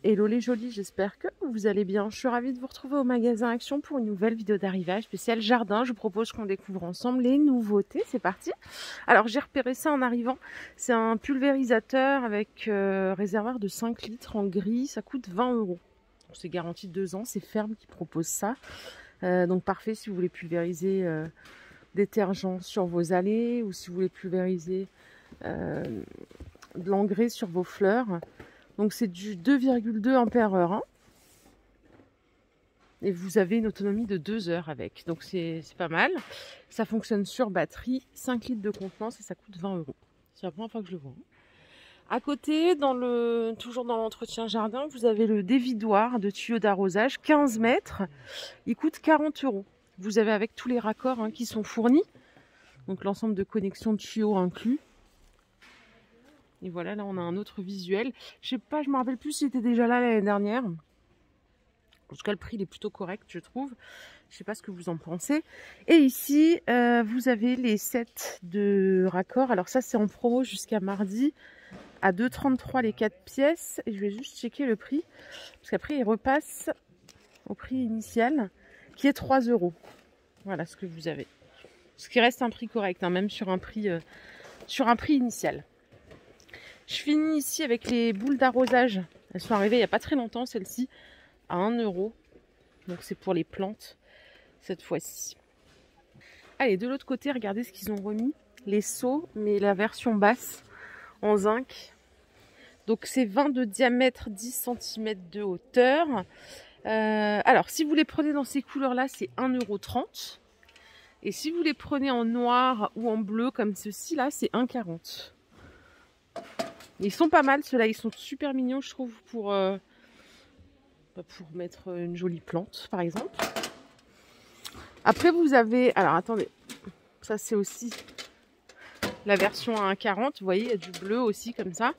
Hello les jolis, j'espère que vous allez bien. Je suis ravie de vous retrouver au magasin Action pour une nouvelle vidéo d'arrivage spéciale jardin. Je vous propose qu'on découvre ensemble les nouveautés. C'est parti. Alors j'ai repéré ça en arrivant. C'est un pulvérisateur avec réservoir de 5 litres en gris. Ça coûte 20 €. C'est garanti 2 ans. C'est Ferme qui propose ça. Donc parfait si vous voulez pulvériser détergent sur vos allées ou si vous voulez pulvériser de l'engrais sur vos fleurs. Donc c'est du 2,2 ampères-heure. Hein. Et vous avez une autonomie de 2 heures avec. Donc c'est pas mal. Ça fonctionne sur batterie, 5 litres de contenance et ça coûte 20 €. C'est la première fois que je le vois. À côté, toujours dans l'entretien jardin, vous avez le dévidoir de tuyaux d'arrosage, 15 mètres. Il coûte 40 €. Vous avez avec tous les raccords qui sont fournis. Donc l'ensemble de connexions de tuyaux inclus. Et voilà, là on a un autre visuel. Je sais pas, je me rappelle plus s'il était déjà là l'année dernière. En tout cas, le prix il est plutôt correct, je trouve. Je sais pas ce que vous en pensez. Et ici, vous avez les sets de raccords. Alors ça, c'est en promo jusqu'à mardi à 2,33 les 4 pièces. Et je vais juste checker le prix. Parce qu'après, il repasse au prix initial, qui est 3 €. Voilà ce que vous avez. Ce qui reste un prix correct, même sur un prix initial. Je finis ici avec les boules d'arrosage. Elles sont arrivées il n'y a pas très longtemps, celles-ci, à 1 €. Donc c'est pour les plantes, cette fois-ci. Allez, de l'autre côté, regardez ce qu'ils ont remis. Les seaux, mais la version basse, en zinc. Donc c'est 20 de diamètre, 10 cm de hauteur. Alors, si vous les prenez dans ces couleurs-là, c'est 1,30 €. Et si vous les prenez en noir ou en bleu, comme ceux-ci-là, c'est 1,40 €. Ils sont pas mal, ceux-là, ils sont super mignons, je trouve, pour mettre une jolie plante, par exemple. Après, vous avez... Alors, attendez. Ça, c'est aussi la version à 1,40 €. Vous voyez, il y a du bleu aussi, comme ça.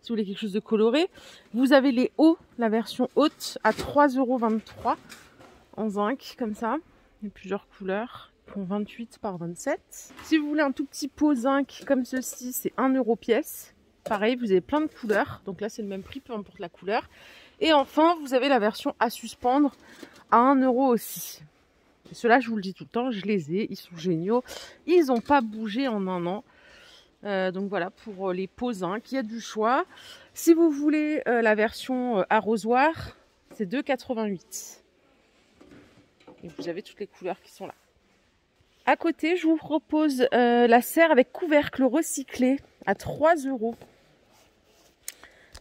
Si vous voulez quelque chose de coloré. Vous avez les hauts, la version haute, à 3,23 € en zinc, comme ça. Il y a plusieurs couleurs. Ils font 28 par 27. Si vous voulez un tout petit pot zinc, comme ceci, c'est 1 € pièce. Pareil, vous avez plein de couleurs. Donc là, c'est le même prix, peu importe la couleur. Et enfin, vous avez la version à suspendre à 1 € aussi. Et ceux-là, je vous le dis tout le temps, je les ai. Ils sont géniaux. Ils n'ont pas bougé en un an. Donc voilà, pour les pots zinc, il y a du choix. Si vous voulez la version arrosoir, c'est 2,88 €. Et vous avez toutes les couleurs qui sont là. À côté, je vous propose la serre avec couvercle recyclé à 3 €.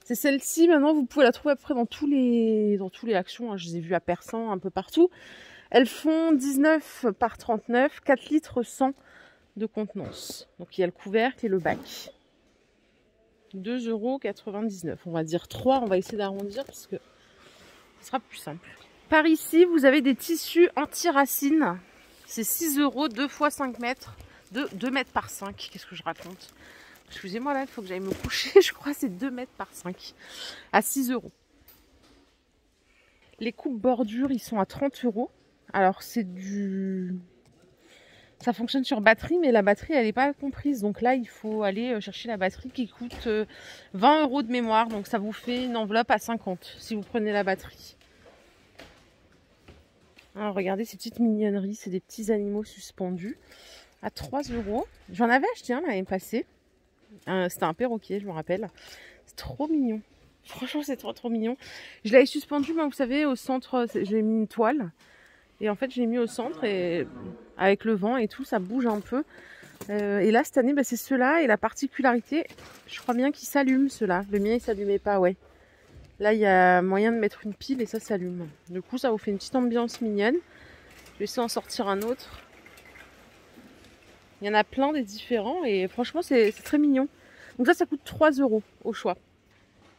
C'est celle-ci, maintenant vous pouvez la trouver à peu près dans tous les actions, je les ai vues à Persan, un peu partout. Elles font 19 par 39, 4 litres 100 de contenance. Donc il y a le couvercle et le bac. 2,99 €, on va dire 3, on va essayer d'arrondir parce que ce sera plus simple. Par ici, vous avez des tissus anti-racines. C'est 6 €, 2 x 5 mètres, 2 mètres par 5, qu'est-ce que je raconte? Excusez-moi, là, il faut que j'aille me coucher. Je crois que c'est 2 mètres par 5 à 6 €. Les coupes bordures, ils sont à 30 €. Alors, ça fonctionne sur batterie, mais la batterie, elle n'est pas comprise. Donc là, il faut aller chercher la batterie qui coûte 20 € de mémoire. Donc ça vous fait une enveloppe à 50 si vous prenez la batterie. Alors, regardez ces petites mignonneries. C'est des petits animaux suspendus à 3 €. J'en avais acheté un l'année passée. C'était un perroquet, je me rappelle. C'est trop mignon. Franchement, c'est trop mignon. Je l'avais suspendu, moi, vous savez, au centre. J'ai mis une toile. Et en fait, je l'ai mis au centre. Et avec le vent et tout, ça bouge un peu. Et là, cette année, c'est ceux-là. Et la particularité, je crois bien qu'ils s'allument, ceux-là. Le mien, il ne s'allumait pas, ouais. Là, il y a moyen de mettre une pile et ça s'allume. Du coup, ça vous fait une petite ambiance mignonne. Je vais essayer d'en sortir un autre. Il y en a plein des différents et franchement c'est très mignon. Donc ça coûte 3 € au choix.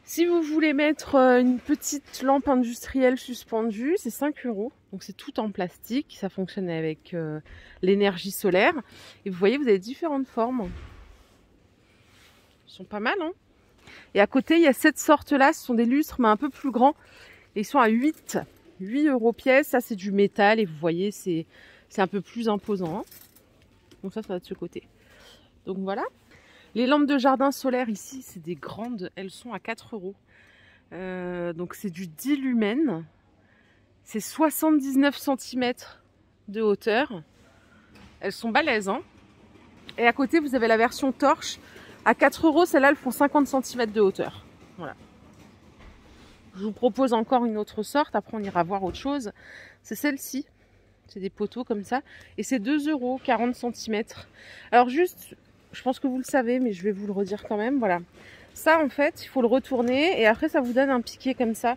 Si vous voulez mettre une petite lampe industrielle suspendue, c'est 5 €. Donc c'est tout en plastique, ça fonctionne avec l'énergie solaire. Et vous voyez, vous avez différentes formes. Ils sont pas mal, hein. Et à côté, il y a cette sorte-là, ce sont des lustres mais un peu plus grands. Et ils sont à 8 € pièce. Ça c'est du métal et vous voyez, c'est un peu plus imposant, hein. Donc ça va de ce côté. Donc voilà. Les lampes de jardin solaire ici, c'est des grandes. Elles sont à 4 €. Donc c'est du 10 lumens. C'est 79 cm de hauteur. Elles sont balèzes, hein. Et à côté, vous avez la version torche. À 4 €, celles-là, elles font 50 cm de hauteur. Voilà. Je vous propose encore une autre sorte. Après, on ira voir autre chose. C'est celle-ci. C'est des poteaux comme ça. Et c'est 2 €, 40 cm. Alors juste, je pense que vous le savez, mais je vais vous le redire quand même. Voilà. Ça, en fait, il faut le retourner. Et après, ça vous donne un piquet comme ça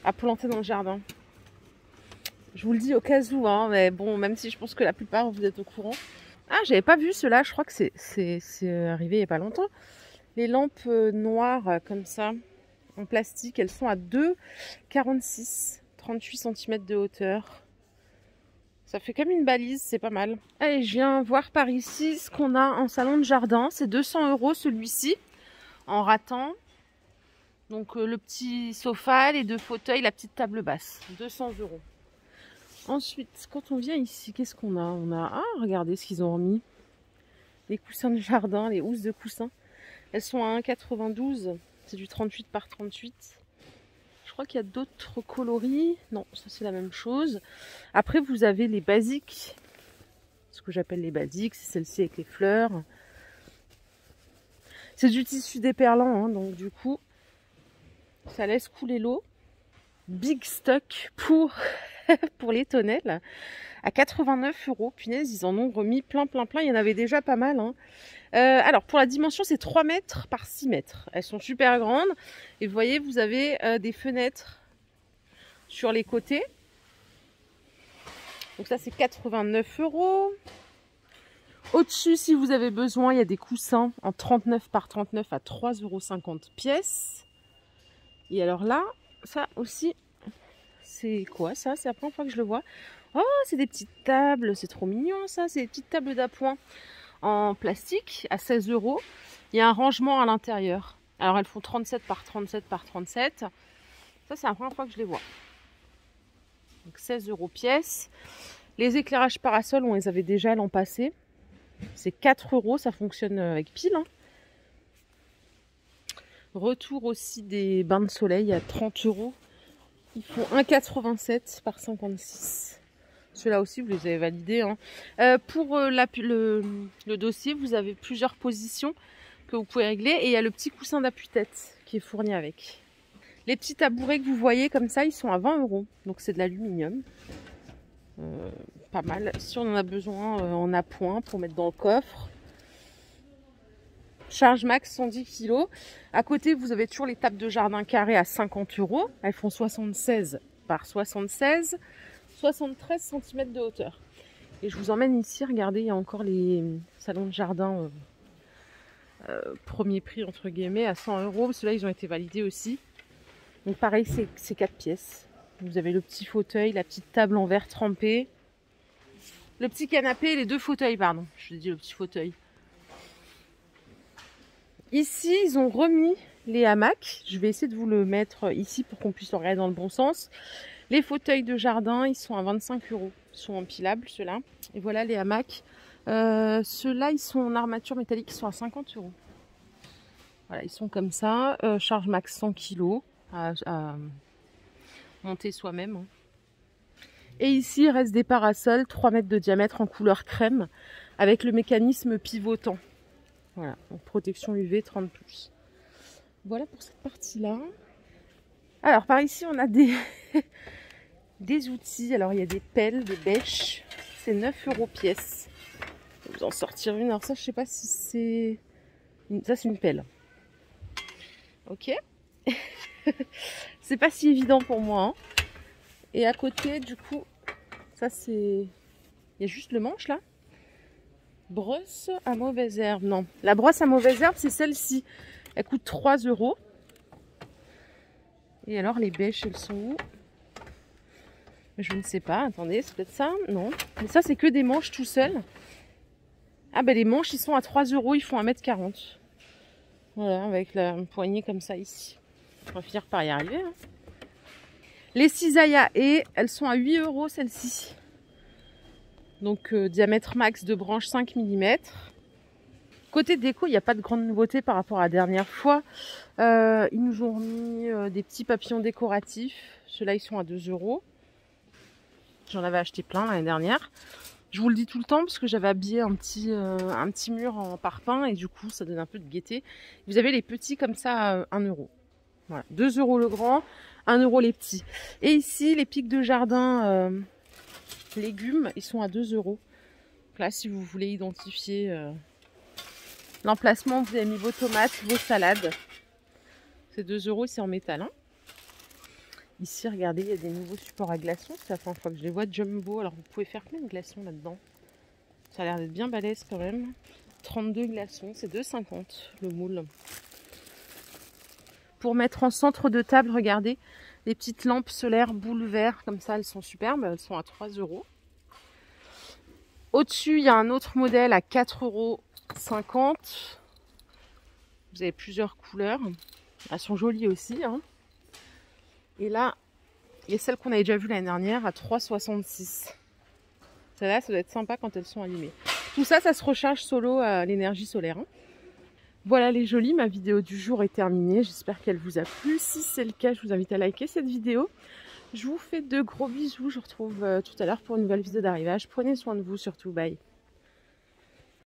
à planter dans le jardin. Je vous le dis au cas où, hein, mais bon, même si je pense que la plupart, vous êtes au courant. Ah, j'avais pas vu cela. Je crois que c'est arrivé il n'y a pas longtemps. Les lampes noires comme ça, en plastique, elles sont à 2,46 €, 38 cm de hauteur. Ça fait comme une balise, c'est pas mal. Allez, je viens voir par ici ce qu'on a en salon de jardin. C'est 200 € celui-ci, en rattan. Donc le petit sofa, les 2 fauteuils, la petite table basse. 200 €. Ensuite, quand on vient ici, qu'est-ce qu'on a? On a... Ah, regardez ce qu'ils ont remis. Les coussins de jardin, les housses de coussins. Elles sont à 1,92 €. C'est du 38 par 38. Je crois qu'il y a d'autres coloris. Non, ça c'est la même chose. Après, vous avez les basiques. Ce que j'appelle les basiques, c'est celle-ci avec les fleurs. C'est du tissu déperlant, hein, donc du coup, ça laisse couler l'eau. Big stock pour les tonnelles à 89 €. Punaise, ils en ont remis plein. Il y en avait déjà pas mal, hein. Alors pour la dimension, c'est 3 mètres par 6 mètres. Elles sont super grandes. Et vous voyez, vous avez des fenêtres sur les côtés. Donc ça, c'est 89 €. Au-dessus, si vous avez besoin, il y a des coussins en 39 par 39 à 3,50 € pièce. Et alors là, ça aussi, c'est quoi ça? C'est la première fois que je le vois. Oh, c'est des petites tables, c'est trop mignon ça. C'est des petites tables d'appoint en plastique à 16 €. Il y a un rangement à l'intérieur. Alors elles font 37 par 37 par 37. Ça, c'est la première fois que je les vois. Donc 16 € pièce. Les éclairages parasols, on les avait déjà l'an passé. C'est 4 €, ça fonctionne avec pile, hein. Retour aussi des bains de soleil à 30 €. Ils font 1,87 par 56. Ceux-là aussi, vous les avez validés, hein. Pour le dossier, vous avez plusieurs positions que vous pouvez régler. Et il y a le petit coussin d'appui-tête qui est fourni avec. Les petits tabourets que vous voyez comme ça, ils sont à 20 €. Donc c'est de l'aluminium. Pas mal. Si on en a besoin en appoint pour mettre dans le coffre. Charge max 110 kg. À côté, vous avez toujours les tables de jardin carrées à 50 €. Elles font 76 par 76, 73 cm de hauteur. Et je vous emmène ici, regardez, il y a encore les salons de jardin premier prix entre guillemets à 100 €. Ceux-là, ils ont été validés aussi. Donc pareil, c'est 4 pièces. Vous avez le petit fauteuil, la petite table en verre trempé, le petit canapé et les 2 fauteuils, pardon. Je dis le petit fauteuil. Ici, ils ont remis les hamacs. Je vais essayer de vous le mettre ici pour qu'on puisse le regarder dans le bon sens. Les fauteuils de jardin, ils sont à 25 €. Ils sont empilables, ceux-là. Et voilà les hamacs. Ceux-là, ils sont en armature métallique, ils sont à 50 €. Voilà, ils sont comme ça. Charge max 100 kg à monter soi-même, hein. Et ici, il reste des parasols 3 mètres de diamètre en couleur crème avec le mécanisme pivotant. Voilà, donc protection UV 30+. Voilà pour cette partie-là. Alors, par ici, on a des, des outils. Alors, il y a des pelles, des bêches. C'est 9 € pièce. Je vais vous en sortir une. Alors ça, je sais pas si c'est... Ça, c'est une pelle. Ok. C'est pas si évident pour moi, hein. Et à côté, du coup, ça c'est... Il y a juste le manche, là. Brosse à mauvaise herbe. Non, la brosse à mauvaise herbe, c'est celle-ci. Elle coûte 3 €. Et alors, les bêches, elles sont où? Je ne sais pas. Attendez, c'est peut-être ça? Non. Mais ça, c'est que des manches tout seuls. Ah ben, les manches, ils sont à 3 €. Ils font 1,40 m. Voilà, avec la poignée comme ça ici. On va finir par y arriver, hein. Les cisailles à haies, elles sont à 8 € celles-ci. Donc diamètre max de branche 5 mm. Côté déco, il n'y a pas de grande nouveauté par rapport à la dernière fois. Ils nous ont remis des petits papillons décoratifs. Ceux-là, ils sont à 2 €. J'en avais acheté plein l'année dernière. Je vous le dis tout le temps parce que j'avais habillé un petit mur en parpaing et du coup, ça donne un peu de gaieté. Vous avez les petits comme ça à 1 €. Voilà, 2 € le grand, 1 € les petits. Et ici, les pics de jardin légumes, ils sont à 2 €. Donc là, si vous voulez identifier l'emplacement, vous avez mis vos tomates, vos salades. C'est 2 €, c'est en métal. Hein. Ici, regardez, il y a des nouveaux supports à glaçons. C'est la première fois que je les vois. Jumbo. Alors, vous pouvez faire plein de glaçons là-dedans. Ça a l'air d'être bien balèze quand même. 32 glaçons. C'est 2,50 le moule. Pour mettre en centre de table, regardez, les petites lampes solaires boule vert. Comme ça, elles sont superbes. Elles sont à 3 €. Au-dessus, il y a un autre modèle à 4,50 €. Vous avez plusieurs couleurs. Elles sont jolies aussi. Hein. Et là, il y a celle qu'on avait déjà vue l'année dernière à 3,66 €. Celle-là, ça doit être sympa quand elles sont allumées. Tout ça, ça se recharge solo à l'énergie solaire. Hein. Voilà les jolies, ma vidéo du jour est terminée. J'espère qu'elle vous a plu. Si c'est le cas, je vous invite à liker cette vidéo. Je vous fais de gros bisous. Je vous retrouve tout à l'heure pour une nouvelle vidéo d'arrivage. Prenez soin de vous surtout. Bye.